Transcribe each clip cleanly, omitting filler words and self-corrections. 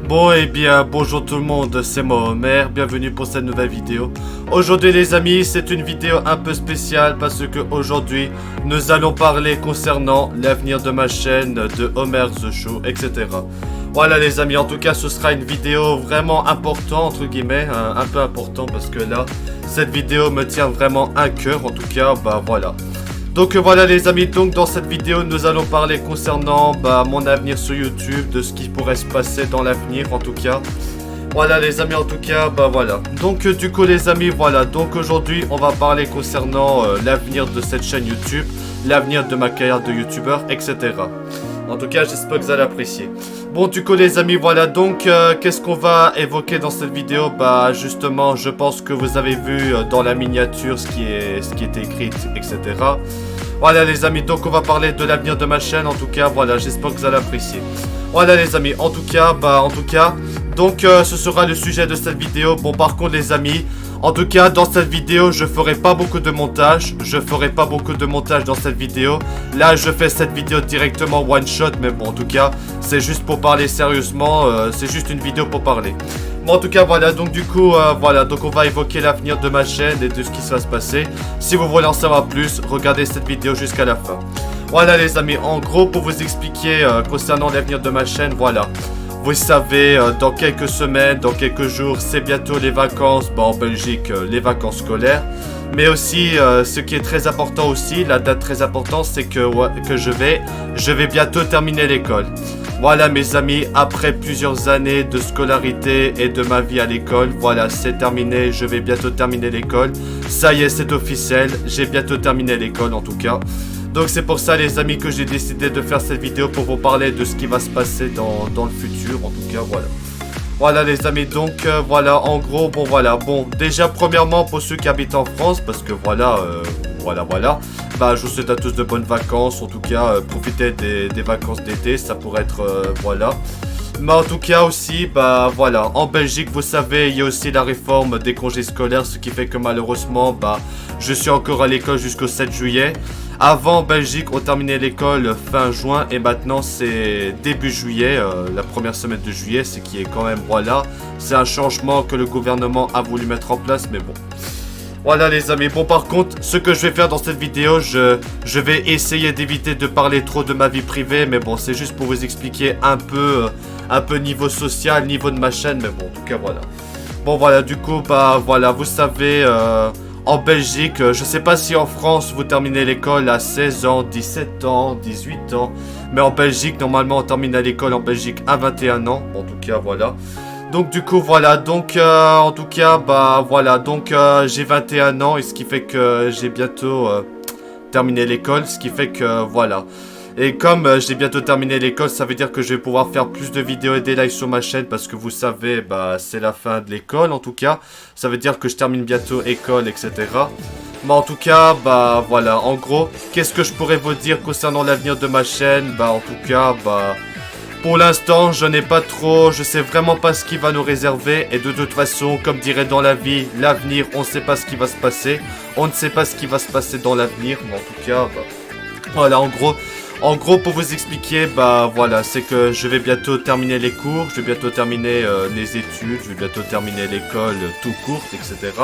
Bon et bien bonjour tout le monde, c'est moi Homer, bienvenue pour cette nouvelle vidéo. Aujourd'hui les amis, c'est une vidéo un peu spéciale parce que aujourd'hui nous allons parler concernant l'avenir de ma chaîne, de Homer The Show, etc. Voilà les amis, en tout cas ce sera une vidéo vraiment importante entre guillemets, un peu important parce que là, cette vidéo me tient vraiment à cœur, en tout cas bah voilà. Donc voilà les amis, donc dans cette vidéo nous allons parler concernant mon avenir sur YouTube, de ce qui pourrait se passer dans l'avenir en tout cas. Voilà les amis, en tout cas voilà. Donc du coup les amis, voilà, donc aujourd'hui on va parler concernant l'avenir de cette chaîne YouTube, l'avenir de ma carrière de youtubeur, etc. En tout cas j'espère que vous allez apprécier. Bon du coup les amis, voilà, donc qu'est-ce qu'on va évoquer dans cette vidéo? Bah justement je pense que vous avez vu dans la miniature ce qui est écrit, etc. Voilà les amis, donc on va parler de l'avenir de ma chaîne, en tout cas voilà, j'espère que vous allez apprécier. Voilà les amis, en tout cas, donc ce sera le sujet de cette vidéo. Bon par contre les amis, en tout cas dans cette vidéo je ferai pas beaucoup de montage, dans cette vidéo. Là je fais cette vidéo directement one shot, mais bon en tout cas c'est juste pour parler sérieusement, c'est juste une vidéo pour parler. Bon en tout cas voilà, donc du coup voilà, donc on va évoquer l'avenir de ma chaîne et de ce qui va se passer. Si vous voulez en savoir plus, regardez cette vidéo jusqu'à la fin. Voilà les amis, en gros pour vous expliquer concernant l'avenir de ma chaîne, voilà. Vous savez, dans quelques semaines, dans quelques jours, c'est bientôt les vacances, en Belgique, les vacances scolaires. Mais aussi, ce qui est très important aussi, la date très importante, c'est que je vais bientôt terminer l'école. Voilà mes amis, après plusieurs années de scolarité et de ma vie à l'école, voilà, c'est terminé, je vais bientôt terminer l'école. Ça y est, c'est officiel, j'ai bientôt terminé l'école en tout cas. Donc c'est pour ça les amis que j'ai décidé de faire cette vidéo pour vous parler de ce qui va se passer dans le futur, en tout cas voilà. Voilà les amis, donc voilà, en gros, bon déjà premièrement pour ceux qui habitent en France, parce que voilà, je vous souhaite à tous de bonnes vacances, en tout cas profitez des vacances d'été, ça pourrait être, voilà. Mais en tout cas aussi, voilà, en Belgique, vous savez, il y a aussi la réforme des congés scolaires, ce qui fait que malheureusement, je suis encore à l'école jusqu'au 7 juillet. Avant, en Belgique, on terminait l'école fin juin et maintenant c'est début juillet, la première semaine de juillet, ce qui est quand même, voilà, c'est un changement que le gouvernement a voulu mettre en place, mais bon. Voilà les amis, bon par contre, ce que je vais faire dans cette vidéo, je vais essayer d'éviter de parler trop de ma vie privée, mais bon, c'est juste pour vous expliquer un peu niveau social, niveau de ma chaîne, mais bon, en tout cas, voilà. Bon voilà, du coup, voilà, vous savez, en Belgique, je sais pas si en France, vous terminez l'école à 16 ans, 17 ans, 18 ans, mais en Belgique, normalement, on termine à l'école en Belgique à 21 ans, bon, en tout cas, voilà. Donc du coup voilà, donc en tout cas voilà, donc j'ai 21 ans et ce qui fait que j'ai bientôt terminé l'école, ce qui fait que voilà. Et comme j'ai bientôt terminé l'école, ça veut dire que je vais pouvoir faire plus de vidéos et des lives sur ma chaîne parce que vous savez, c'est la fin de l'école en tout cas. Ça veut dire que je termine bientôt école, etc. Mais en tout cas, voilà, en gros, qu'est-ce que je pourrais vous dire concernant l'avenir de ma chaîne? En tout cas, pour l'instant, je n'ai pas trop, je sais vraiment pas ce qui va nous réserver et de toute façon, comme dirait dans la vie, l'avenir, on ne sait pas ce qui va se passer. On ne sait pas ce qui va se passer dans l'avenir, mais en tout cas, voilà, en gros, pour vous expliquer, voilà, c'est que je vais bientôt terminer les cours, je vais bientôt terminer les études, je vais bientôt terminer l'école tout courte, etc.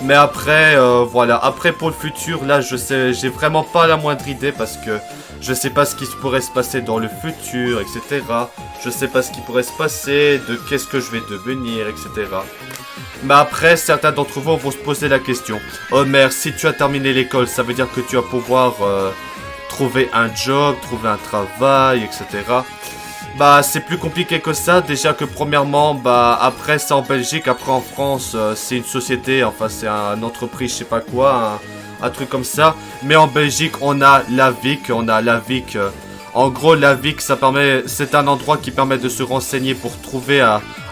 Mais après, voilà, après pour le futur, là, je sais, j'ai vraiment pas la moindre idée parce que je sais pas ce qui pourrait se passer dans le futur, etc. Je sais pas ce qui pourrait se passer, de qu'est-ce que je vais devenir, etc. Mais après, certains d'entre vous vont se poser la question. Homer, si tu as terminé l'école, ça veut dire que tu vas pouvoir trouver un job, trouver un travail, etc. C'est plus compliqué que ça. Déjà que premièrement, après c'est en Belgique, après en France, c'est une société, enfin c'est une entreprise, je sais pas quoi, un truc comme ça. Mais en Belgique, on a la VIC, En gros, la VIC, c'est un endroit qui permet de se renseigner pour trouver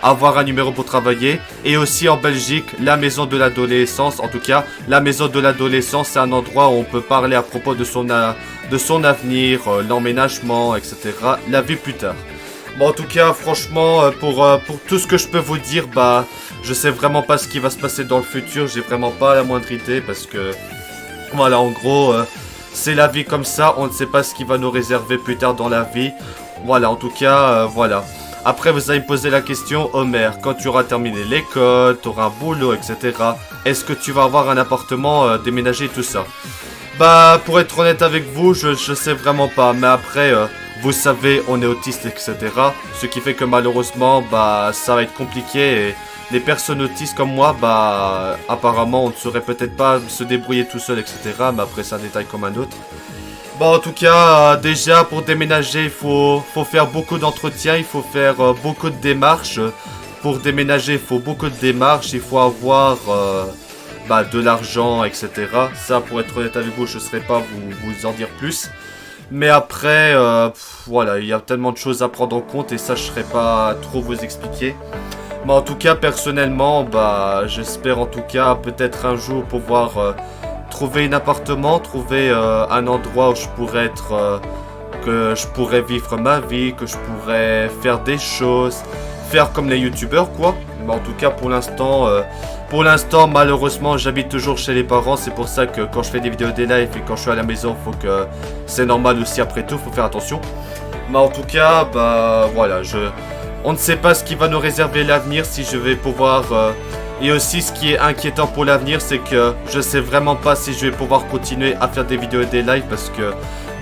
avoir un numéro pour travailler. Et aussi en Belgique, la maison de l'adolescence. En tout cas, la maison de l'adolescence, c'est un endroit où on peut parler à propos de son avenir, l'emménagement, etc. La vie plus tard. Bon, en tout cas, franchement, pour tout ce que je peux vous dire, bah, je sais vraiment pas ce qui va se passer dans le futur. J'ai vraiment pas la moindre idée parce que, voilà, en gros, c'est la vie comme ça. On ne sait pas ce qui va nous réserver plus tard dans la vie. Voilà, en tout cas, voilà. Après, vous allez me poser la question, Homer, quand tu auras terminé l'école, tu auras un boulot, etc. Est-ce que tu vas avoir un appartement, déménager, tout ça? Bah, pour être honnête avec vous, je sais vraiment pas. Mais après, vous savez, on est autiste, etc. Ce qui fait que malheureusement, bah, ça va être compliqué. Et les personnes autistes comme moi, bah, apparemment, on ne saurait peut-être pas se débrouiller tout seul, etc. Mais après, c'est un détail comme un autre. Bon, en tout cas, déjà, pour déménager, il faut faire beaucoup d'entretiens. Il faut faire beaucoup de démarches. Pour déménager, il faut beaucoup de démarches. Il faut avoir... bah, de l'argent, etc. Ça, pour être honnête avec vous, je ne saurais pas vous en dire plus. Mais après, voilà, il y a tellement de choses à prendre en compte et ça, je ne saurais pas trop vous expliquer. Mais en tout cas, personnellement, bah, j'espère en tout cas peut-être un jour pouvoir trouver un appartement, trouver un endroit où je pourrais être, que je pourrais vivre ma vie, que je pourrais faire des choses, faire comme les youtubeurs, quoi. Mais en tout cas, pour l'instant, malheureusement, j'habite toujours chez les parents. C'est pour ça que quand je fais des vidéos des lives et quand je suis à la maison, faut que c'est normal aussi après tout, faut faire attention. Mais en tout cas, bah voilà, on ne sait pas ce qui va nous réserver l'avenir, si je vais pouvoir... Et aussi, ce qui est inquiétant pour l'avenir, c'est que je sais vraiment pas si je vais pouvoir continuer à faire des vidéos et des lives parce que...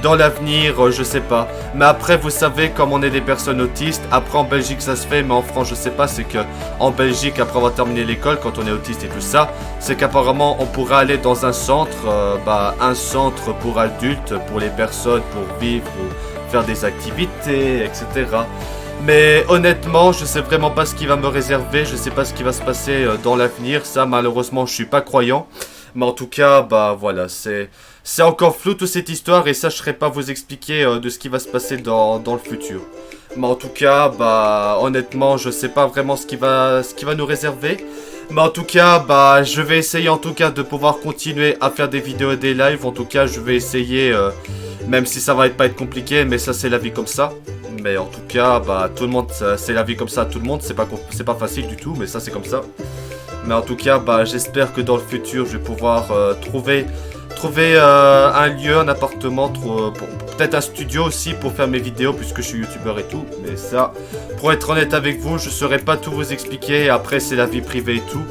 Dans l'avenir, je sais pas. Mais après, vous savez, comme on est des personnes autistes, après en Belgique ça se fait, mais en France je sais pas, c'est que en Belgique, après avoir terminé l'école, quand on est autiste et tout ça, c'est qu'apparemment on pourra aller dans un centre, un centre pour adultes, pour les personnes, pour vivre ou faire des activités, etc. Mais honnêtement, je sais vraiment pas ce qui va me réserver, je sais pas ce qui va se passer dans l'avenir, ça malheureusement je suis pas croyant. Mais en tout cas, bah voilà, c'est encore flou toute cette histoire et ça je ne saurais pas vous expliquer de ce qui va se passer dans le futur. Mais en tout cas, bah honnêtement, je sais pas vraiment ce qui va nous réserver. Mais en tout cas, bah je vais essayer en tout cas de pouvoir continuer à faire des vidéos et des lives. En tout cas, je vais essayer, même si ça va pas être compliqué, mais ça c'est la vie comme ça. Mais en tout cas, bah tout le monde, c'est la vie comme ça à tout le monde. C'est pas facile du tout, mais ça c'est comme ça. Mais en tout cas, bah j'espère que dans le futur, je vais pouvoir trouver un lieu, un appartement, peut-être un studio aussi pour faire mes vidéos puisque je suis youtubeur et tout. Mais ça, pour être honnête avec vous, je saurais pas tout vous expliquer. Après, c'est la vie privée et tout.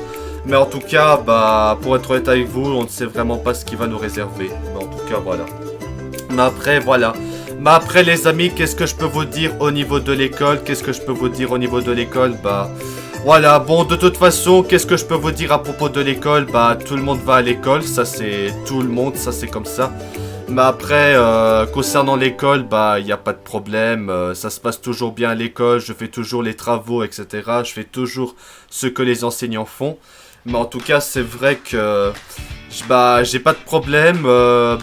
Mais en tout cas, bah pour être honnête avec vous, on ne sait vraiment pas ce qui va nous réserver. Mais en tout cas, voilà. Mais après, voilà. Mais après, les amis, qu'est-ce que je peux vous dire au niveau de l'école? Bah... Voilà, bon, de toute façon, qu'est-ce que je peux vous dire à propos de l'école? Bah, tout le monde va à l'école, ça c'est tout le monde, ça c'est comme ça. Mais après, concernant l'école, bah, il n'y a pas de problème, ça se passe toujours bien à l'école, je fais toujours les travaux, etc. Je fais toujours ce que les enseignants font. Mais en tout cas, c'est vrai que... Bah, j'ai pas de problème,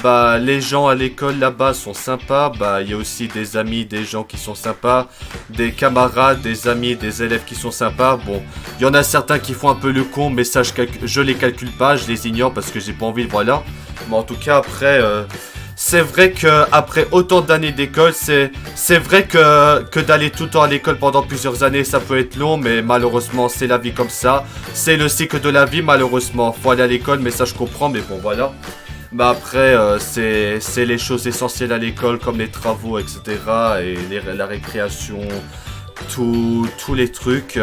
bah, les gens à l'école là-bas sont sympas, bah, il y a aussi des amis, des gens qui sont sympas, des camarades, des amis, des élèves qui sont sympas, bon, il y en a certains qui font un peu le con, mais ça, je les calcule pas, je les ignore parce que j'ai pas envie, voilà, mais en tout cas, après, c'est vrai que après autant d'années d'école, c'est vrai que d'aller tout le temps à l'école pendant plusieurs années, ça peut être long, mais malheureusement, c'est la vie comme ça. C'est le cycle de la vie, malheureusement. Faut aller à l'école, mais ça je comprends, mais bon, voilà. Mais après, c'est les choses essentielles à l'école, comme les travaux, etc. Et la récréation, tous les trucs.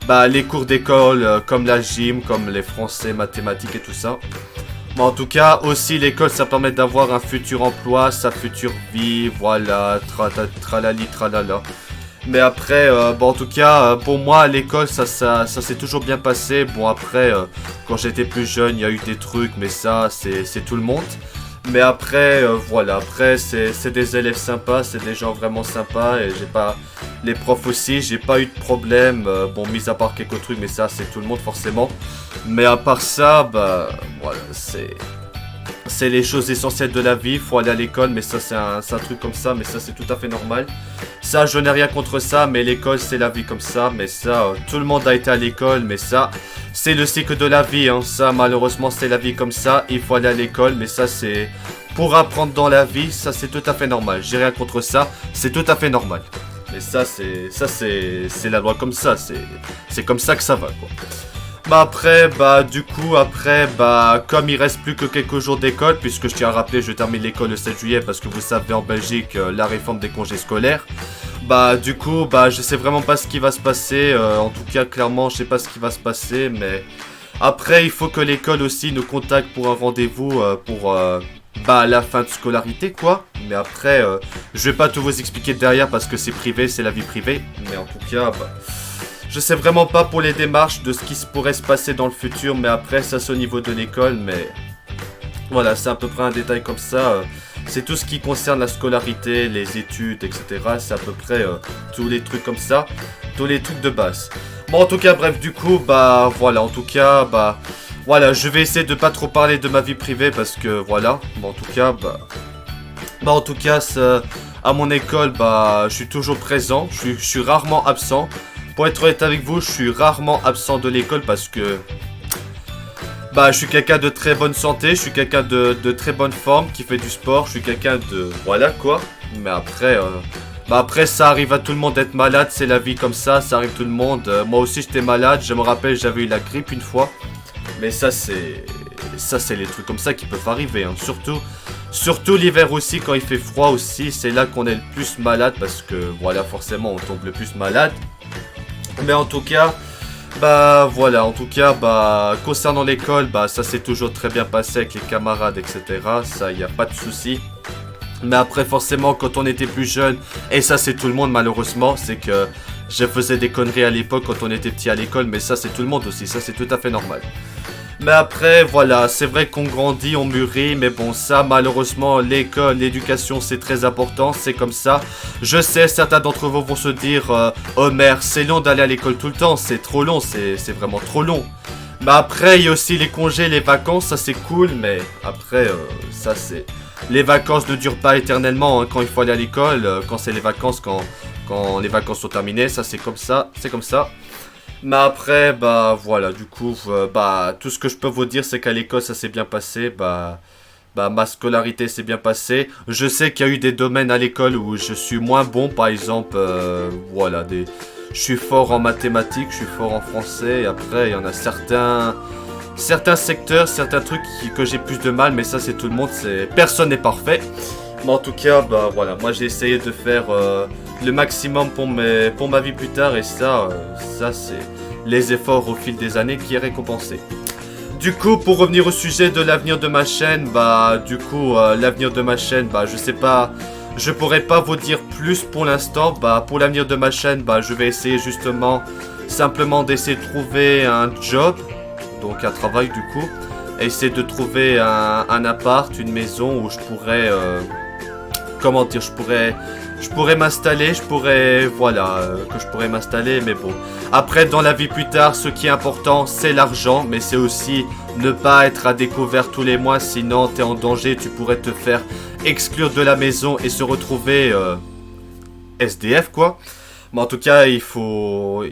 Bah, les cours d'école, comme la gym, comme les français, mathématiques et tout ça. Mais en tout cas, aussi l'école, ça permet d'avoir un futur emploi, sa future vie, voilà, tralali, tralala. Mais après, bon, en tout cas, pour moi, à l'école, ça s'est toujours bien passé. Bon, après, quand j'étais plus jeune, il y a eu des trucs, mais ça, c'est tout le monde. Mais après, voilà, après, c'est des élèves sympas, c'est des gens vraiment sympas, et j'ai pas... Les profs aussi, j'ai pas eu de problème, bon, mis à part quelques trucs, mais ça, c'est tout le monde, forcément. Mais à part ça, bah, voilà, C'est les choses essentielles de la vie, il faut aller à l'école, mais ça c'est un truc comme ça, mais ça c'est tout à fait normal. Ça, je n'ai rien contre ça, mais l'école c'est la vie comme ça, mais ça, tout le monde a été à l'école, mais ça, c'est le cycle de la vie, hein. Ça malheureusement c'est la vie comme ça, il faut aller à l'école, mais ça c'est pour apprendre dans la vie, ça c'est tout à fait normal. J'ai rien contre ça, c'est tout à fait normal. Mais ça c'est la loi comme ça, c'est comme ça que ça va quoi. Bah après, comme il reste plus que quelques jours d'école, puisque je tiens à rappeler, je termine l'école le 7 juillet, parce que vous savez en Belgique, la réforme des congés scolaires. Je sais vraiment pas ce qui va se passer, en tout cas, clairement, je sais pas ce qui va se passer, mais... Après, il faut que l'école aussi nous contacte pour un rendez-vous, pour la fin de scolarité, quoi. Mais après, je vais pas tout vous expliquer derrière, parce que c'est privé, c'est la vie privée, mais en tout cas, je sais vraiment pas pour les démarches de ce qui pourrait se passer dans le futur, mais après, ça c'est au niveau de l'école, mais... Voilà, c'est à peu près un détail comme ça. C'est tout ce qui concerne la scolarité, les études, etc. C'est à peu près tous les trucs comme ça, tous les trucs de base. Bon, en tout cas, bref, du coup, voilà, voilà, je vais essayer de pas trop parler de ma vie privée parce que, voilà, bon, en tout cas, à mon école, je suis toujours présent, je suis rarement absent. Pour être honnête avec vous, je suis rarement absent de l'école parce que je suis quelqu'un de très bonne santé, je suis quelqu'un de très bonne forme, qui fait du sport, je suis quelqu'un de... Voilà quoi. Mais après, ça arrive à tout le monde d'être malade, c'est la vie comme ça arrive tout le monde. Moi aussi j'étais malade, je me rappelle j'avais eu la grippe une fois. Mais ça c'est les trucs comme ça qui peuvent arriver, hein. Surtout l'hiver aussi, quand il fait froid aussi, c'est là qu'on est le plus malade parce que voilà, forcément on tombe le plus malade. Mais en tout cas, concernant l'école, ça s'est toujours très bien passé avec les camarades, etc. Ça, y a pas de souci. Mais après, forcément, quand on était plus jeune, et ça c'est tout le monde malheureusement, c'est que je faisais des conneries à l'époque quand on était petit à l'école, mais ça c'est tout le monde aussi, ça c'est tout à fait normal. Mais après, voilà, c'est vrai qu'on grandit, on mûrit, mais bon, ça, malheureusement, l'école, l'éducation, c'est très important, c'est comme ça. Je sais, certains d'entre vous vont se dire, oh merde, c'est long d'aller à l'école tout le temps, c'est trop long, c'est vraiment trop long. Mais après, il y a aussi les congés, les vacances, ça c'est cool, mais après, ça c'est... Les vacances ne durent pas éternellement, hein, quand il faut aller à l'école, quand c'est les vacances, quand les vacances sont terminées, ça c'est comme ça, c'est comme ça. Mais après, voilà, du coup, tout ce que je peux vous dire, c'est qu'à l'école, ça s'est bien passé, ma scolarité s'est bien passée. Je sais qu'il y a eu des domaines à l'école où je suis moins bon, par exemple, je suis fort en mathématiques, je suis fort en français, et après, il y en a certains secteurs, certains trucs que j'ai plus de mal, mais ça, c'est tout le monde, personne n'est parfait. Mais en tout cas, voilà, moi j'ai essayé de faire le maximum pour ma vie plus tard, et ça c'est les efforts au fil des années qui est récompensé. Du coup, pour revenir au sujet de l'avenir de ma chaîne, l'avenir de ma chaîne, je sais pas, je pourrais pas vous dire plus pour l'instant. Pour l'avenir de ma chaîne, je vais essayer justement, simplement d'essayer de trouver un job, donc un travail du coup, et essayer de trouver un appart, une maison où je pourrais... je pourrais m'installer, je pourrais m'installer, mais bon. Après, dans la vie plus tard, ce qui est important, c'est l'argent, mais c'est aussi ne pas être à découvert tous les mois, sinon t'es en danger, tu pourrais te faire exclure de la maison et se retrouver SDF, quoi. Mais en tout cas, il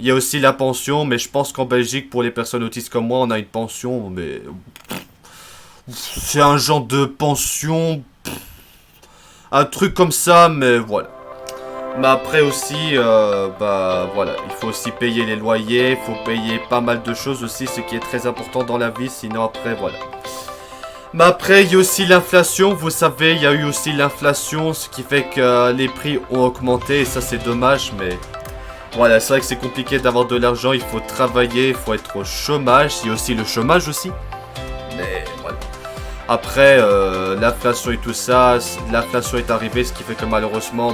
y a aussi la pension, mais je pense qu'en Belgique, pour les personnes autistes comme moi, on a une pension, mais... C'est un genre de pension... Un truc comme ça, mais voilà. Mais après aussi, voilà, il faut aussi payer les loyers, il faut payer pas mal de choses aussi, ce qui est très important dans la vie, sinon après, voilà. Mais après, il y a aussi l'inflation, vous savez, il y a eu aussi l'inflation, ce qui fait que les prix ont augmenté, et ça c'est dommage, mais... Voilà, c'est vrai que c'est compliqué d'avoir de l'argent, il faut travailler, il faut être au chômage, il y a aussi le chômage aussi. Mais voilà. Après, l'inflation et tout ça, l'inflation est arrivée, ce qui fait que malheureusement,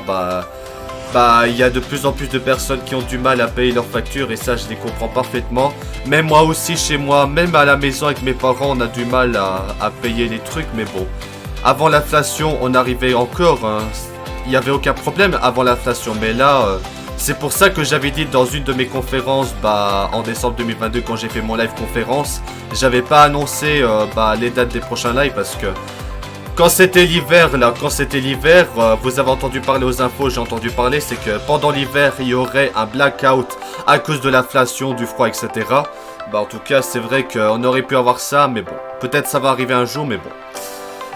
il y a de plus en plus de personnes qui ont du mal à payer leurs factures, et ça, je les comprends parfaitement. Même moi aussi, chez moi, même à la maison avec mes parents, on a du mal à payer les trucs, mais bon. Avant l'inflation, on arrivait encore, hein. Il n'y avait aucun problème avant l'inflation, mais là... C'est pour ça que j'avais dit dans une de mes conférences, en décembre 2022, quand j'ai fait mon live conférence, j'avais pas annoncé les dates des prochains lives parce que quand c'était l'hiver, là, quand c'était l'hiver, vous avez entendu parler aux infos, j'ai entendu parler, c'est que pendant l'hiver, il y aurait un blackout à cause de l'inflation, du froid, etc. Bah, en tout cas, c'est vrai qu'on aurait pu avoir ça, mais bon, peut-être ça va arriver un jour, mais bon.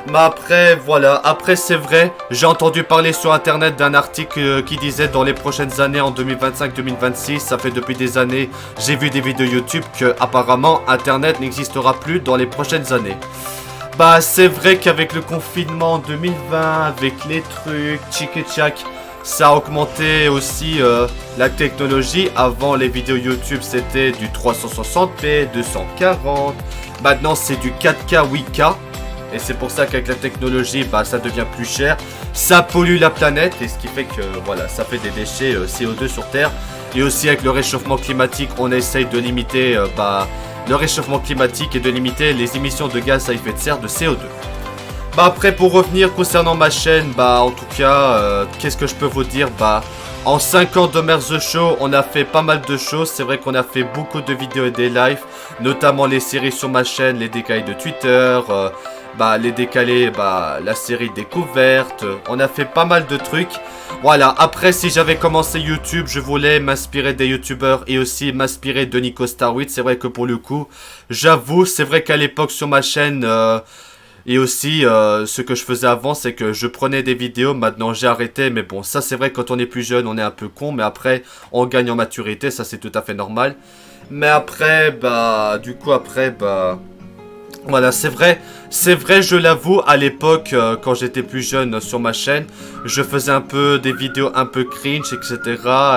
Mais après, voilà, après c'est vrai, j'ai entendu parler sur internet d'un article qui disait dans les prochaines années, en 2025-2026, ça fait depuis des années, j'ai vu des vidéos YouTube que apparemment internet n'existera plus dans les prochaines années. Bah c'est vrai qu'avec le confinement en 2020, avec les trucs, tchic et tchac, ça a augmenté aussi la technologie. Avant les vidéos YouTube c'était du 360p, 240, maintenant c'est du 4K, 8K. Et c'est pour ça qu'avec la technologie, bah, ça devient plus cher. Ça pollue la planète et ce qui fait que voilà, ça fait des déchets CO2 sur Terre. Et aussi avec le réchauffement climatique, on essaye de limiter le réchauffement climatique et de limiter les émissions de gaz à effet de serre de CO2. Bah après pour revenir concernant ma chaîne, bah en tout cas, qu'est-ce que je peux vous dire? Bah en 5 ans de Merz The Show, on a fait pas mal de choses. C'est vrai qu'on a fait beaucoup de vidéos et des lives, notamment les séries sur ma chaîne, les décalés de Twitter, les décalés, la série découverte. On a fait pas mal de trucs. Voilà, après si j'avais commencé YouTube, je voulais m'inspirer des youtubeurs et aussi m'inspirer de Nico Star8. C'est vrai que pour le coup, j'avoue, c'est vrai qu'à l'époque sur ma chaîne... et aussi, ce que je faisais avant, c'est que je prenais des vidéos, maintenant j'ai arrêté, mais bon, ça c'est vrai, quand on est plus jeune, on est un peu con, mais après, on gagne en maturité, ça c'est tout à fait normal. Mais après, voilà, c'est vrai, je l'avoue, à l'époque, quand j'étais plus jeune sur ma chaîne, je faisais un peu des vidéos un peu cringe, etc.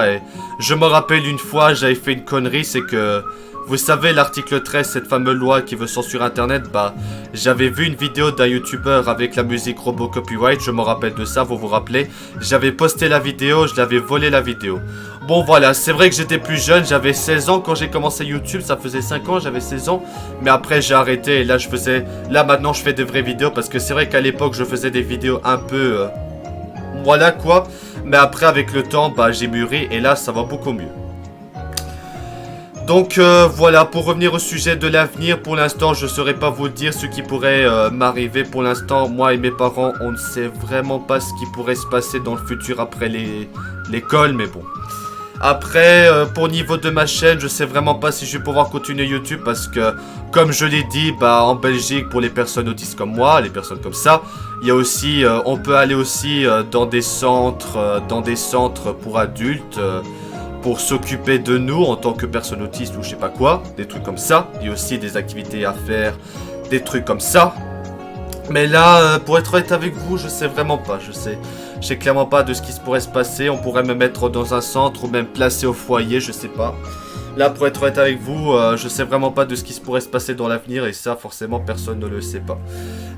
Et je me rappelle une fois, j'avais fait une connerie, c'est que... Vous savez, l'article 13, cette fameuse loi qui veut censurer internet, j'avais vu une vidéo d'un youtubeur avec la musique Robo Copyright, je me rappelle de ça, vous vous rappelez. J'avais posté la vidéo, je l'avais volé la vidéo. Bon voilà, c'est vrai que j'étais plus jeune, j'avais 16 ans quand j'ai commencé YouTube, ça faisait 5 ans, j'avais 16 ans. Mais après j'ai arrêté et là maintenant je fais de vraies vidéos parce que c'est vrai qu'à l'époque je faisais des vidéos un peu... voilà quoi. Mais après avec le temps, j'ai mûri et là ça va beaucoup mieux. Donc voilà, pour revenir au sujet de l'avenir, pour l'instant je ne saurais pas vous dire ce qui pourrait m'arriver. Pour l'instant, moi et mes parents, on ne sait vraiment pas ce qui pourrait se passer dans le futur après l'école, mais bon. Après, pour niveau de ma chaîne, je sais vraiment pas si je vais pouvoir continuer YouTube parce que, comme je l'ai dit, en Belgique, pour les personnes autistes comme moi, les personnes comme ça, il y a aussi, on peut aller aussi dans des centres pour adultes, pour s'occuper de nous en tant que personne autiste ou je sais pas quoi, des trucs comme ça. Il y a aussi des activités à faire, des trucs comme ça. Mais là, pour être honnête avec vous, je sais vraiment pas, je sais clairement pas de ce qui se pourrait se passer. On pourrait me mettre dans un centre ou même placer au foyer, je sais pas. Là, pour être honnête avec vous, je sais vraiment pas de ce qui se pourrait se passer dans l'avenir et ça, forcément, personne ne le sait pas.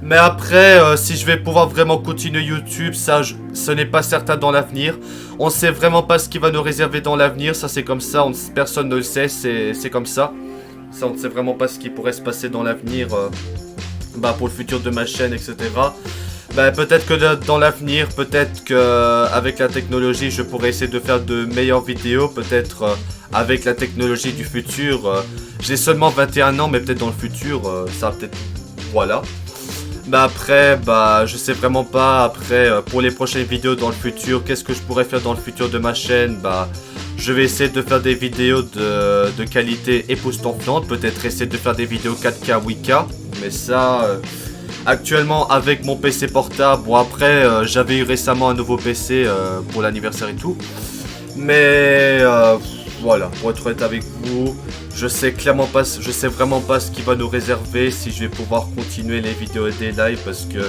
Mais après, si je vais pouvoir vraiment continuer YouTube, ça, ce n'est pas certain dans l'avenir. On sait vraiment pas ce qui va nous réserver dans l'avenir, ça c'est comme ça, personne ne le sait, c'est comme ça. Ça, on ne sait vraiment pas ce qui pourrait se passer dans l'avenir, pour le futur de ma chaîne, etc. Peut-être que dans l'avenir, peut-être qu'avec la technologie, je pourrais essayer de faire de meilleures vidéos. Peut-être avec la technologie du futur. J'ai seulement 21 ans, mais peut-être dans le futur, ça va peut-être... Voilà. Mais après, je sais vraiment pas. Après, pour les prochaines vidéos dans le futur, qu'est-ce que je pourrais faire dans le futur de ma chaîne? Je vais essayer de faire des vidéos de qualité époustouflante. Peut-être essayer de faire des vidéos 4K, 8K. Mais ça... actuellement avec mon PC portable, bon après j'avais eu récemment un nouveau PC pour l'anniversaire et tout. Mais voilà, pour être honnête avec vous, je sais vraiment pas ce qui va nous réserver, si je vais pouvoir continuer les vidéos et des lives parce que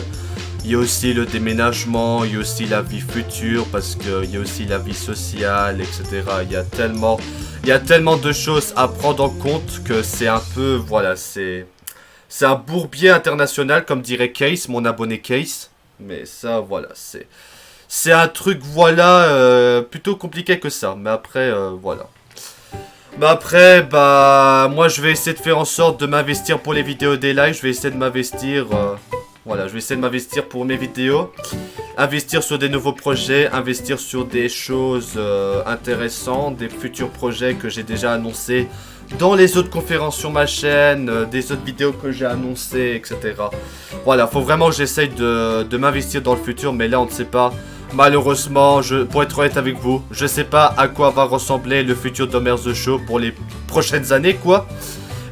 il y a aussi le déménagement, il y a aussi la vie future, parce qu'il y a aussi la vie sociale, etc. Il y a tellement de choses à prendre en compte que c'est un peu, voilà, c'est un bourbier international, comme dirait Case, mon abonné Case. Mais ça, voilà, c'est un truc, voilà, plutôt compliqué que ça. Mais après, voilà. Après, moi, je vais essayer de faire en sorte de m'investir pour les vidéos des lives. Je vais essayer de m'investir, voilà, je vais essayer de m'investir pour mes vidéos. Investir sur des nouveaux projets, investir sur des choses intéressantes, des futurs projets que j'ai déjà annoncés dans les autres conférences sur ma chaîne, des autres vidéos que j'ai annoncées, etc. Voilà, faut vraiment que j'essaye de m'investir dans le futur, mais là on ne sait pas. Malheureusement, pour être honnête avec vous, je sais pas à quoi va ressembler le futur d'Homer The Show pour les prochaines années, quoi.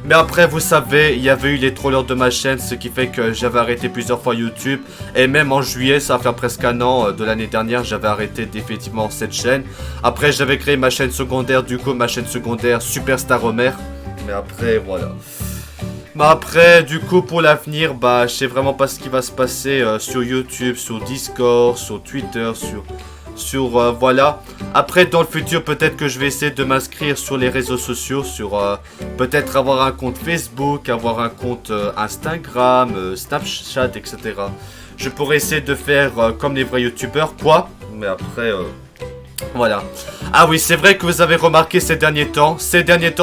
Mais après, vous savez, il y avait eu les trollers de ma chaîne, ce qui fait que j'avais arrêté plusieurs fois YouTube. Et même en juillet, ça va faire presque un an de l'année dernière, j'avais arrêté définitivement cette chaîne. Après, j'avais créé ma chaîne secondaire, du coup, ma chaîne secondaire Superstar Homer. Mais après, voilà. Mais après, du coup, pour l'avenir, bah, je sais vraiment pas ce qui va se passer sur YouTube, sur Discord, sur Twitter, voilà. Après, dans le futur, peut-être que je vais essayer de m'inscrire sur les réseaux sociaux, peut-être avoir un compte Facebook, avoir un compte Instagram, Snapchat, etc. Je pourrais essayer de faire comme les vrais youtubeurs, quoi. Mais après, voilà. Ah oui, c'est vrai que vous avez remarqué ces derniers temps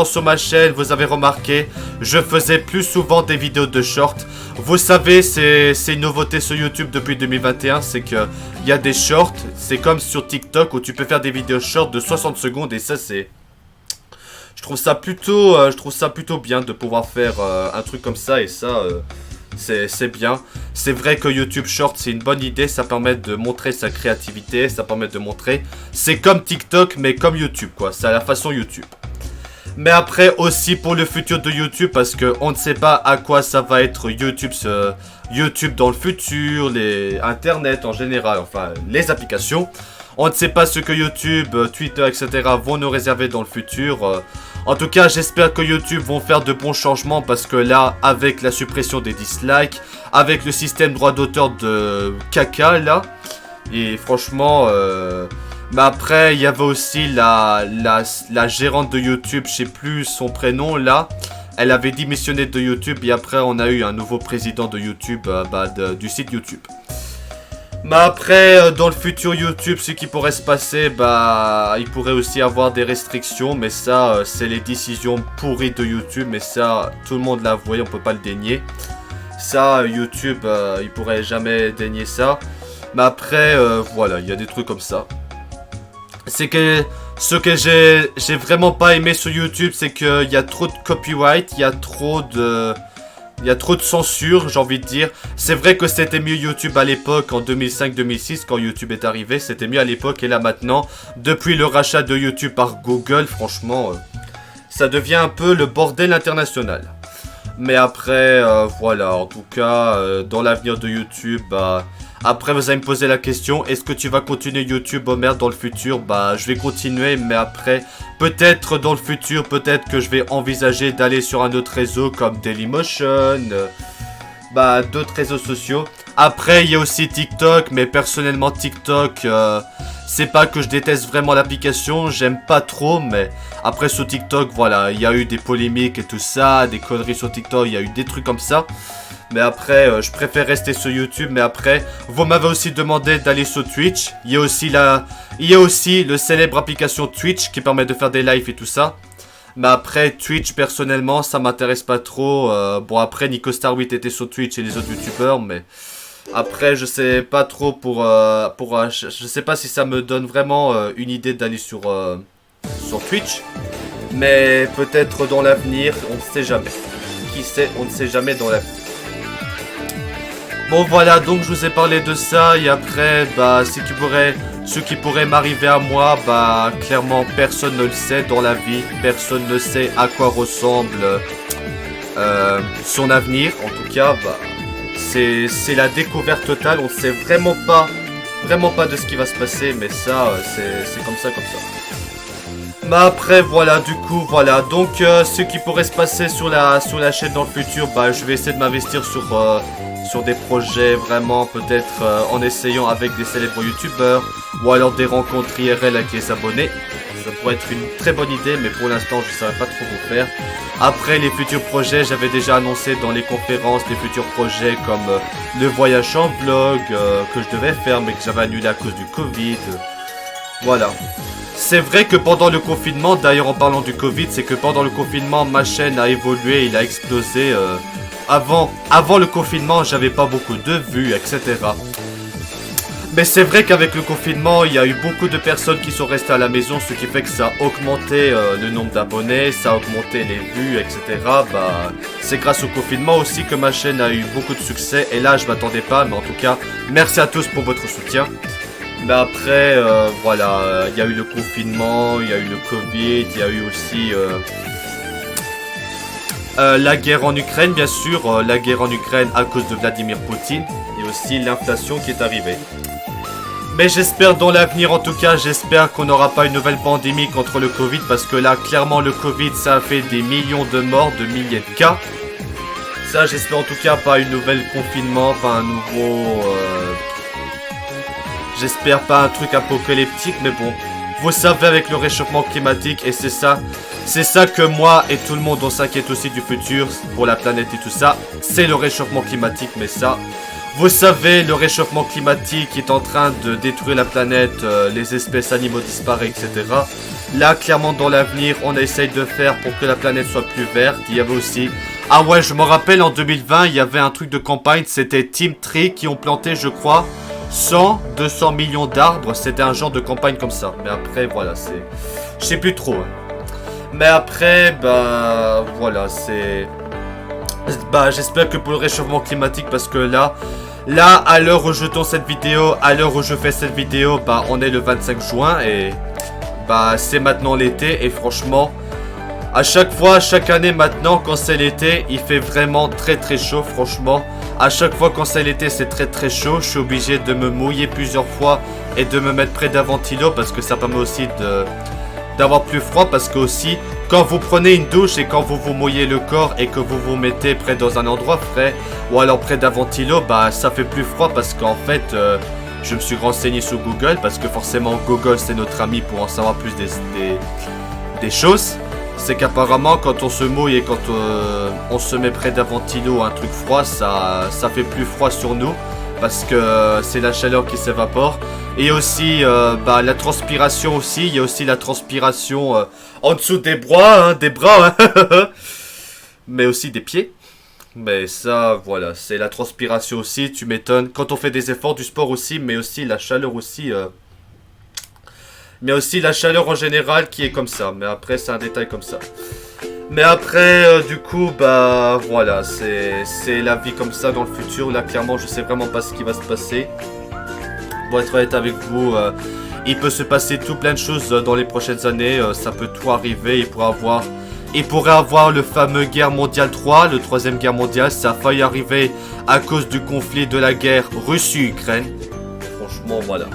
sur ma chaîne, vous avez remarqué, je faisais plus souvent des vidéos de short. Vous savez, c'est une nouveauté sur YouTube depuis 2021, c'est que il y a des shorts, c'est comme sur TikTok où tu peux faire des vidéos short de 60 secondes et ça c'est... Je trouve ça plutôt bien de pouvoir faire un truc comme ça et ça... c'est bien. C'est vrai que YouTube Short, c'est une bonne idée. Ça permet de montrer sa créativité. Ça permet de montrer... C'est comme TikTok, mais comme YouTube, quoi. C'est à la façon YouTube. Mais après, aussi pour le futur de YouTube, parce qu'on ne sait pas à quoi ça va être YouTube dans le futur, Internet en général, enfin, les applications. On ne sait pas ce que YouTube, Twitter, etc. vont nous réserver dans le futur. En tout cas, j'espère que YouTube vont faire de bons changements parce que là, avec la suppression des dislikes, avec le système droit d'auteur de caca, là, et franchement... Mais après, il y avait aussi la gérante de YouTube, je sais plus son prénom, là. Elle avait démissionné de YouTube et après, on a eu un nouveau président de YouTube, du site YouTube. Mais après, dans le futur YouTube, ce qui pourrait se passer, il pourrait aussi avoir des restrictions. Mais ça, c'est les décisions pourries de YouTube. Mais ça, tout le monde l'a avoué, on peut pas le dénier. Ça, YouTube, il pourrait jamais dénier ça. Mais après, voilà, il y a des trucs comme ça. C'est que ce que j'ai vraiment pas aimé sur YouTube, c'est qu'il y a trop de copyright, il y a trop de censure, j'ai envie de dire. C'est vrai que c'était mieux YouTube à l'époque, en 2005-2006, quand YouTube est arrivé. C'était mieux à l'époque et là maintenant, depuis le rachat de YouTube par Google, franchement, ça devient un peu le bordel international. Mais après, voilà, en tout cas, dans l'avenir de YouTube, après, vous allez me poser la question, est-ce que tu vas continuer YouTube, Homer, dans le futur? Je vais continuer, mais après, peut-être dans le futur, peut-être que je vais envisager d'aller sur un autre réseau comme Dailymotion, d'autres réseaux sociaux. Après, il y a aussi TikTok, mais personnellement, TikTok, c'est pas que je déteste vraiment l'application, j'aime pas trop, mais après, sur TikTok, voilà, il y a eu des polémiques et tout ça, des conneries sur TikTok, il y a eu des trucs comme ça. Mais après, je préfère rester sur YouTube. Mais après, vous m'avez aussi demandé d'aller sur Twitch. Il y a aussi le célèbre application Twitch qui permet de faire des lives et tout ça. Mais après, Twitch, personnellement, ça m'intéresse pas trop. Bon, après, NicoStar8 était sur Twitch et les autres YouTubeurs. Mais après, je sais pas trop je sais pas si ça me donne vraiment une idée d'aller sur Twitch. Mais peut-être dans l'avenir, on ne sait jamais. Qui sait, on ne sait jamais dans l'avenir. Bon voilà, donc je vous ai parlé de ça et après, ce qui pourrait m'arriver à moi, clairement personne ne le sait dans la vie, personne ne sait à quoi ressemble son avenir. En tout cas, c'est la découverte totale, on ne sait vraiment pas de ce qui va se passer, mais ça, c'est comme ça. Mais après, voilà, du coup, voilà. Donc, ce qui pourrait se passer sur la chaîne dans le futur, je vais essayer de m'investir sur des projets vraiment, peut-être en essayant avec des célèbres youtubeurs ou alors des rencontres IRL avec les abonnés. Ça pourrait être une très bonne idée, mais pour l'instant, je ne saurais pas trop vous faire. Après, les futurs projets, j'avais déjà annoncé dans les conférences les futurs projets comme le voyage en vlog que je devais faire, mais que j'avais annulé à cause du Covid. Voilà. C'est vrai que pendant le confinement, d'ailleurs en parlant du Covid, c'est que pendant le confinement, ma chaîne a évolué, il a explosé. Avant le confinement, j'avais pas beaucoup de vues, etc. Mais c'est vrai qu'avec le confinement, il y a eu beaucoup de personnes qui sont restées à la maison, ce qui fait que ça a augmenté le nombre d'abonnés, ça a augmenté les vues, etc. Bah, c'est grâce au confinement aussi que ma chaîne a eu beaucoup de succès. Et là, je m'attendais pas, mais en tout cas, merci à tous pour votre soutien. Mais après, voilà, il y a eu le confinement, il y a eu le Covid, il y a eu aussi la guerre en Ukraine, bien sûr, la guerre en Ukraine à cause de Vladimir Poutine, et aussi l'inflation qui est arrivée. Mais j'espère dans l'avenir, en tout cas, j'espère qu'on n'aura pas une nouvelle pandémie contre le Covid, parce que là, clairement, le Covid, ça a fait des millions de morts, de milliers de cas. Ça, j'espère en tout cas pas une nouvelle confinement, pas un nouveau... J'espère pas un truc apocalyptique, mais bon. Vous savez, avec le réchauffement climatique, et c'est ça que moi et tout le monde, on s'inquiète aussi du futur, pour la planète et tout ça. C'est le réchauffement climatique, mais ça... Vous savez, le réchauffement climatique est en train de détruire la planète, les espèces animaux disparaissent, etc. Là, clairement, dans l'avenir, on essaye de faire pour que la planète soit plus verte. Il y avait aussi... Ah ouais, je me rappelle, en 2020, il y avait un truc de campagne, c'était Team Tree qui ont planté, je crois, 200 millions d'arbres. C'était un genre de campagne comme ça. Mais après, voilà, c'est... Je sais plus trop. Hein. Mais après, bah... Voilà, c'est... Bah, j'espère que pour le réchauffement climatique, parce que là, à l'heure où je tourne cette vidéo, à l'heure où je fais cette vidéo, bah, on est le 25 juin et bah, c'est maintenant l'été et franchement, à chaque fois, chaque année maintenant, quand c'est l'été, il fait vraiment très très chaud, franchement. À chaque fois quand c'est l'été, c'est très très chaud, je suis obligé de me mouiller plusieurs fois et de me mettre près d'un ventilo parce que ça permet aussi d'avoir plus froid parce que aussi quand vous prenez une douche et quand vous vous mouillez le corps et que vous vous mettez près dans un endroit frais ou alors près d'un ventilo, bah ça fait plus froid parce qu'en fait je me suis renseigné sur Google parce que forcément Google c'est notre ami pour en savoir plus des choses. C'est qu'apparemment quand on se mouille et quand on se met près d'un ventilo, un truc froid, ça fait plus froid sur nous parce que c'est la chaleur qui s'évapore. Et aussi bah, la transpiration aussi, il y a aussi la transpiration en dessous des bras, hein, mais aussi des pieds. Mais ça, voilà, c'est la transpiration aussi, tu m'étonnes. Quand on fait des efforts, du sport aussi, mais aussi la chaleur aussi. Mais aussi la chaleur en général qui est comme ça. Mais après, c'est un détail comme ça. Mais après, du coup, bah voilà, c'est la vie comme ça dans le futur. Là, clairement, je sais vraiment pas ce qui va se passer. Pour être honnête avec vous, il peut se passer tout plein de choses dans les prochaines années. Ça peut tout arriver. Il pourrait avoir le fameux guerre mondiale 3, le troisième guerre mondiale. Ça a failli arriver à cause du conflit de la guerre Russie-Ukraine. Franchement, voilà.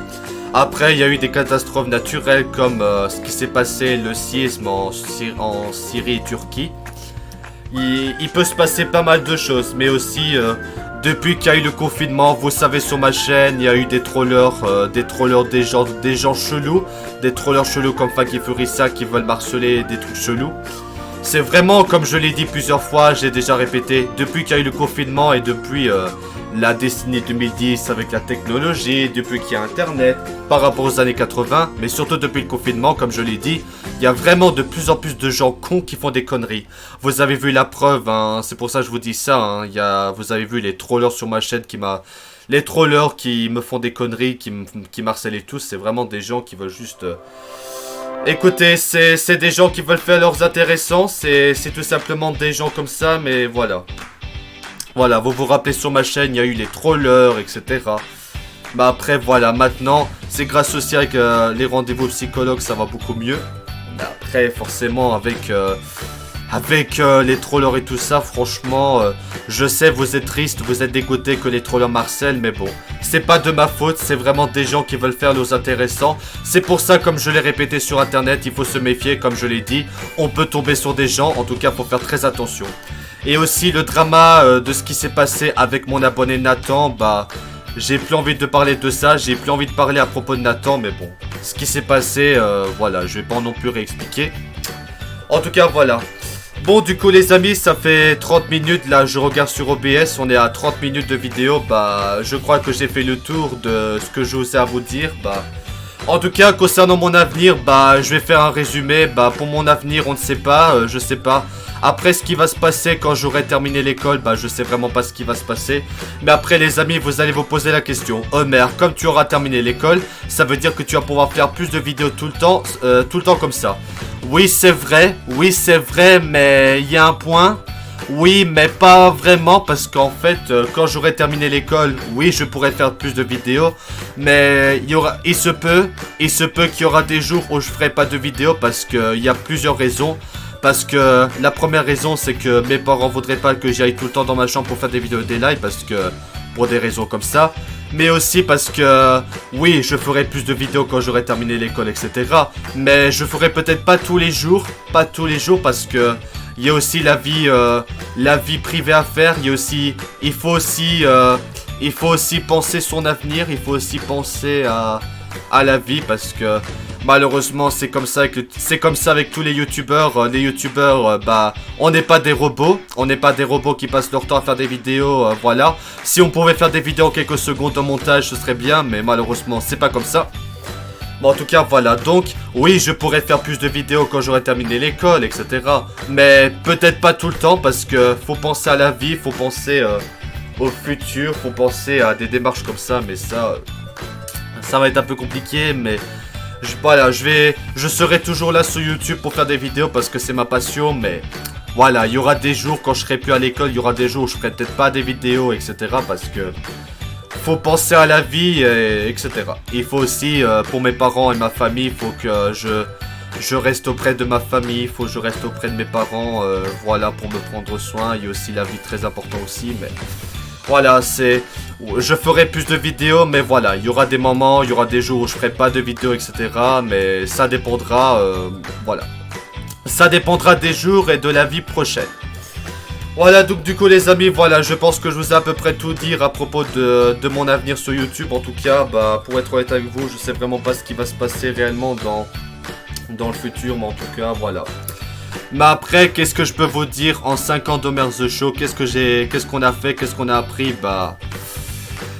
Après, il y a eu des catastrophes naturelles comme ce qui s'est passé, le séisme en Syrie et Turquie. Il peut se passer pas mal de choses, mais aussi depuis qu'il y a eu le confinement, vous savez sur ma chaîne, il y a eu des trollers, des gens chelous, des trollers chelous comme Faki Furissa qui veulent marceler des trucs chelous. C'est vraiment, comme je l'ai dit plusieurs fois, j'ai déjà répété, depuis qu'il y a eu le confinement et depuis la décennie 2010 avec la technologie, depuis qu'il y a Internet, par rapport aux années 80, mais surtout depuis le confinement, comme je l'ai dit, il y a vraiment de plus en plus de gens cons qui font des conneries. Vous avez vu la preuve, hein, c'est pour ça que je vous dis ça, hein, vous avez vu les trollers sur ma chaîne les trollers qui me font des conneries, qui m'harcèlent et tout, c'est vraiment des gens qui veulent juste... Écoutez, c'est des gens qui veulent faire leurs intéressants, c'est tout simplement des gens comme ça, mais voilà. Voilà, vous vous rappelez sur ma chaîne, il y a eu les trollers, etc. Bah après, voilà, maintenant, c'est grâce aussi avec les rendez-vous psychologues, ça va beaucoup mieux. Mais après, forcément, avec les trollers et tout ça, franchement, je sais, vous êtes triste, vous êtes dégoûté que les trollers marcellent, mais bon, c'est pas de ma faute, c'est vraiment des gens qui veulent faire leurs intéressants. C'est pour ça, comme je l'ai répété sur internet, il faut se méfier, comme je l'ai dit, on peut tomber sur des gens, en tout cas, faut faire très attention. Et aussi le drama de ce qui s'est passé avec mon abonné Nathan, bah j'ai plus envie de parler de ça, j'ai plus envie de parler à propos de Nathan, mais bon, ce qui s'est passé, voilà, je vais pas non plus réexpliquer. En tout cas, voilà. Bon, du coup les amis, ça fait 30 minutes, là je regarde sur OBS, on est à 30 minutes de vidéo, bah je crois que j'ai fait le tour de ce que je vous ai à vous dire, bah... En tout cas, concernant mon avenir, bah, je vais faire un résumé. Bah, pour mon avenir, on ne sait pas, je sais pas. Après, ce qui va se passer quand j'aurai terminé l'école, bah, je sais vraiment pas ce qui va se passer. Mais après, les amis, vous allez vous poser la question. Homer, comme tu auras terminé l'école, ça veut dire que tu vas pouvoir faire plus de vidéos tout le temps comme ça. Oui, c'est vrai, mais il y a un point. Oui, mais pas vraiment, parce qu'en fait, quand j'aurai terminé l'école, oui, je pourrai faire plus de vidéos, mais il se peut qu'il y aura des jours où je ferai pas de vidéos, parce qu'il y a plusieurs raisons. Parce que la première raison, c'est que mes parents voudraient pas que j'aille tout le temps dans ma chambre pour faire des vidéos et des lives, parce que, pour des raisons comme ça. Mais aussi parce que, oui, je ferai plus de vidéos quand j'aurai terminé l'école, etc. Mais je ferai peut-être pas tous les jours, parce que il y a aussi la vie privée à faire. Il faut aussi penser son avenir. Il faut aussi penser à la vie, parce que malheureusement c'est comme ça avec tous les youtubeurs. Les youtubeurs, bah, on n'est pas des robots. On n'est pas des robots qui passent leur temps à faire des vidéos, voilà. Si on pouvait faire des vidéos en quelques secondes en montage, ce serait bien, mais malheureusement c'est pas comme ça. Bon, en tout cas, voilà. Donc, oui, je pourrais faire plus de vidéos quand j'aurai terminé l'école, etc. Mais peut-être pas tout le temps, parce que faut penser à la vie, faut penser au futur, faut penser à des démarches comme ça. Mais ça va être un peu compliqué, mais voilà, je serai toujours là sur YouTube pour faire des vidéos parce que c'est ma passion. Mais voilà, il y aura des jours quand je serai plus à l'école, il y aura des jours où je ferai peut-être pas des vidéos, etc. Parce que faut penser à la vie, etc. Il faut aussi, pour mes parents et ma famille, il faut que je reste auprès de ma famille, il faut que je reste auprès de mes parents, voilà, pour me prendre soin. Il y a aussi la vie très importante aussi, mais voilà, je ferai plus de vidéos, mais voilà, il y aura des moments, il y aura des jours où je ferai pas de vidéos, etc. Mais ça dépendra, voilà. Ça dépendra des jours et de la vie prochaine. Voilà, donc du coup les amis, voilà, je pense que je vous ai à peu près tout dire à propos de mon avenir sur YouTube. En tout cas, bah, pour être honnête avec vous, je sais vraiment pas ce qui va se passer réellement dans le futur, mais en tout cas, voilà. Mais après, qu'est-ce que je peux vous dire en 5 ans d'Homer The Show? Qu'est-ce qu'on a fait, qu'est-ce qu'on a appris? Bah,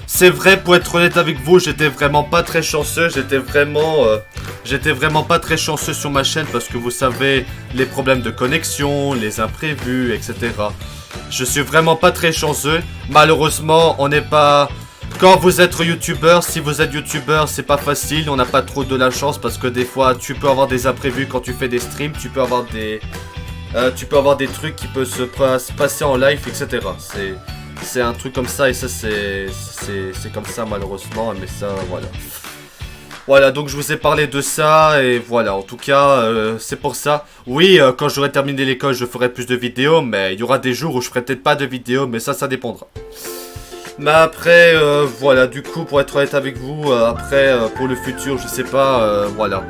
c'est vrai, pour être honnête avec vous, j'étais vraiment pas très chanceux, j'étais vraiment pas très chanceux sur ma chaîne parce que vous savez, les problèmes de connexion, les imprévus, etc. Je suis vraiment pas très chanceux. Malheureusement, on n'est pas... Quand vous êtes youtubeur, si vous êtes youtubeur, c'est pas facile, on n'a pas trop de la chance parce que des fois, tu peux avoir des imprévus quand tu fais des streams, tu peux avoir des trucs qui peuvent se passer en live, etc. C'est un truc comme ça et ça c'est comme ça malheureusement, mais ça voilà. Voilà, donc je vous ai parlé de ça et voilà, en tout cas c'est pour ça. Oui, quand j'aurai terminé l'école je ferai plus de vidéos, mais il y aura des jours où je ferai peut-être pas de vidéos, mais ça dépendra. Mais après, voilà, du coup pour être honnête avec vous, après pour le futur je sais pas, voilà.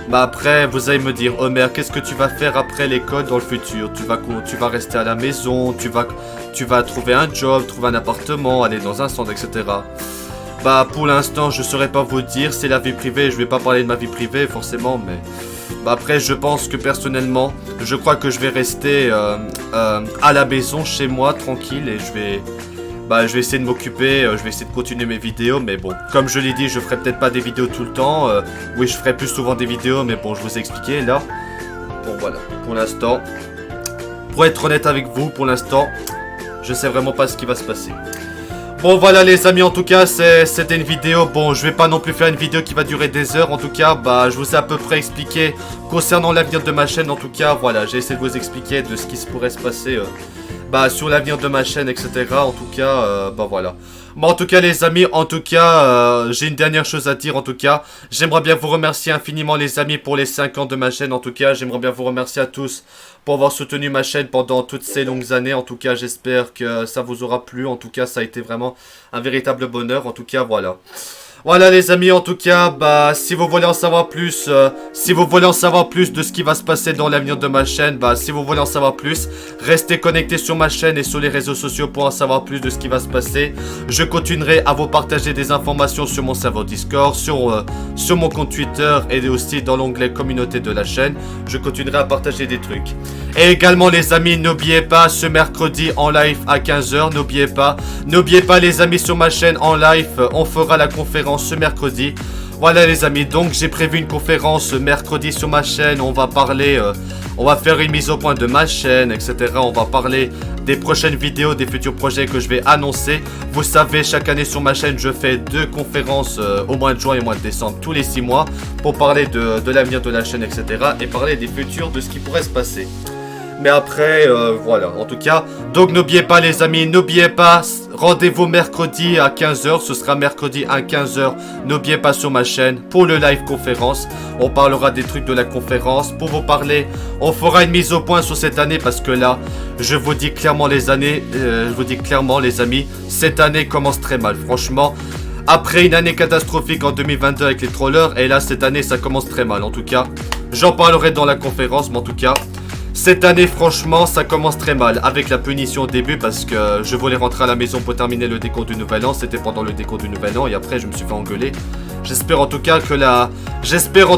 Mais après vous allez me dire, Homer, qu'est-ce que tu vas faire après l'école dans le futur? Tu vas rester à la maison, tu vas trouver un job, trouver un appartement, aller dans un centre, etc. Bah pour l'instant je saurais pas vous dire, c'est la vie privée, je vais pas parler de ma vie privée forcément, mais bah après je pense que personnellement, je crois que je vais rester à la maison chez moi tranquille et je vais essayer de m'occuper, je vais essayer de continuer mes vidéos, mais bon, comme je l'ai dit, je ferai peut-être pas des vidéos tout le temps, oui je ferai plus souvent des vidéos, mais bon je vous ai expliqué là. Bon voilà, pour l'instant, pour être honnête avec vous, pour l'instant, je sais vraiment pas ce qui va se passer. Bon voilà les amis, en tout cas c'était une vidéo, bon je vais pas non plus faire une vidéo qui va durer des heures. En tout cas bah je vous ai à peu près expliqué concernant l'avenir de ma chaîne. En tout cas voilà, j'ai essayé de vous expliquer de ce qui pourrait se passer bah sur l'avenir de ma chaîne, etc. En tout cas bah voilà. Bon en tout cas les amis, en tout cas j'ai une dernière chose à dire. En tout cas j'aimerais bien vous remercier infiniment les amis pour les 5 ans de ma chaîne. En tout cas j'aimerais bien vous remercier à tous pour avoir soutenu ma chaîne pendant toutes ces longues années. En tout cas j'espère que ça vous aura plu. En tout cas ça a été vraiment un véritable bonheur. En tout cas voilà. Voilà les amis, en tout cas, bah si vous voulez en savoir plus, de ce qui va se passer dans l'avenir de ma chaîne, bah si vous voulez en savoir plus, restez connectés sur ma chaîne et sur les réseaux sociaux pour en savoir plus de ce qui va se passer. Je continuerai à vous partager des informations sur mon serveur Discord, sur mon compte Twitter et aussi dans l'onglet communauté de la chaîne. Je continuerai à partager des trucs. Et également les amis, n'oubliez pas ce mercredi en live à 15 h, n'oubliez pas les amis sur ma chaîne en live, on fera la conférence ce mercredi. Voilà les amis, donc j'ai prévu une conférence mercredi sur ma chaîne. On va parler, on va faire une mise au point de ma chaîne, etc. On va parler des prochaines vidéos, des futurs projets que je vais annoncer. Vous savez, chaque année sur ma chaîne, je fais 2 conférences au mois de juin et au mois de décembre, tous les 6 mois, pour parler de l'avenir de la chaîne, etc. Et parler des futurs, de ce qui pourrait se passer. Mais après, voilà, en tout cas. Donc n'oubliez pas les amis, n'oubliez pas, rendez-vous mercredi à 15h. Ce sera mercredi à 15h. N'oubliez pas sur ma chaîne pour le live conférence. On parlera des trucs de la conférence. Pour vous parler, on fera une mise au point sur cette année. Parce que là, je vous dis clairement les amis, cette année commence très mal. Franchement, après une année catastrophique en 2022 avec les trollers. Et là, cette année, ça commence très mal. En tout cas, j'en parlerai dans la conférence. Mais en tout cas... cette année, franchement, ça commence très mal. Avec la punition au début, parce que je voulais rentrer à la maison pour terminer le décompte du nouvel an. C'était pendant le décompte du nouvel an. Et après, je me suis fait engueuler. J'espère en tout cas que la... j'espère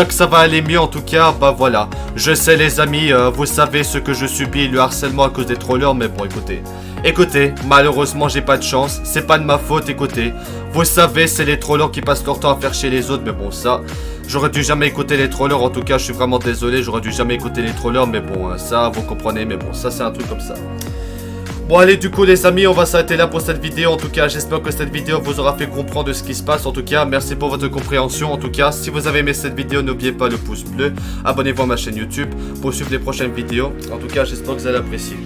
que ça va aller mieux en tout cas. Bah voilà. Je sais les amis, vous savez ce que je subis, le harcèlement à cause des trollers. Mais bon, écoutez, malheureusement, j'ai pas de chance. C'est pas de ma faute, écoutez. Vous savez, c'est les trollers qui passent leur temps à faire chier les autres. Mais bon, ça... j'aurais dû jamais écouter les trollers, en tout cas je suis vraiment désolé, j'aurais dû jamais écouter les trollers, mais bon, ça vous comprenez, mais bon, ça c'est un truc comme ça. Bon allez, du coup les amis, on va s'arrêter là pour cette vidéo, en tout cas j'espère que cette vidéo vous aura fait comprendre ce qui se passe, en tout cas merci pour votre compréhension, en tout cas si vous avez aimé cette vidéo, n'oubliez pas le pouce bleu, abonnez-vous à ma chaîne YouTube pour suivre les prochaines vidéos, en tout cas j'espère que vous allez apprécier.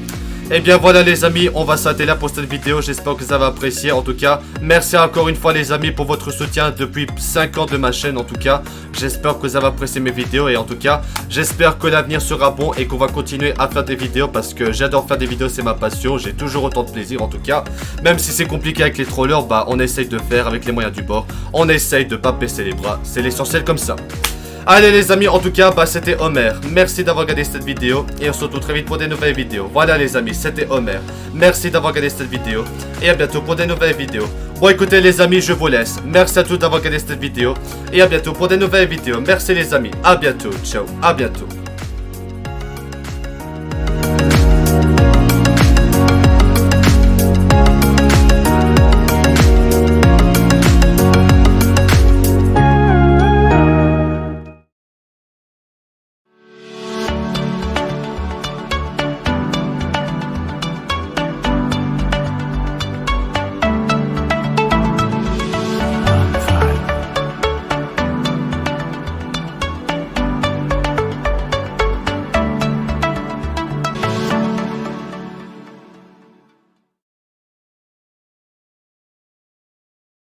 Et bien voilà les amis, on va s'arrêter là pour cette vidéo, j'espère que vous avez apprécié, en tout cas, merci encore une fois les amis pour votre soutien depuis 5 ans de ma chaîne, en tout cas, j'espère que vous avez apprécié mes vidéos et en tout cas, j'espère que l'avenir sera bon et qu'on va continuer à faire des vidéos parce que j'adore faire des vidéos, c'est ma passion, j'ai toujours autant de plaisir en tout cas, même si c'est compliqué avec les trollers, bah on essaye de faire avec les moyens du bord, on essaye de pas baisser les bras, c'est l'essentiel comme ça. Allez les amis, en tout cas, bah c'était Homer. Merci d'avoir regardé cette vidéo et on se retrouve très vite pour des nouvelles vidéos. Voilà les amis, c'était Homer. Merci d'avoir regardé cette vidéo et à bientôt pour des nouvelles vidéos. Bon écoutez les amis, je vous laisse. Merci à tous d'avoir regardé cette vidéo et à bientôt pour des nouvelles vidéos. Merci les amis, à bientôt, ciao, à bientôt.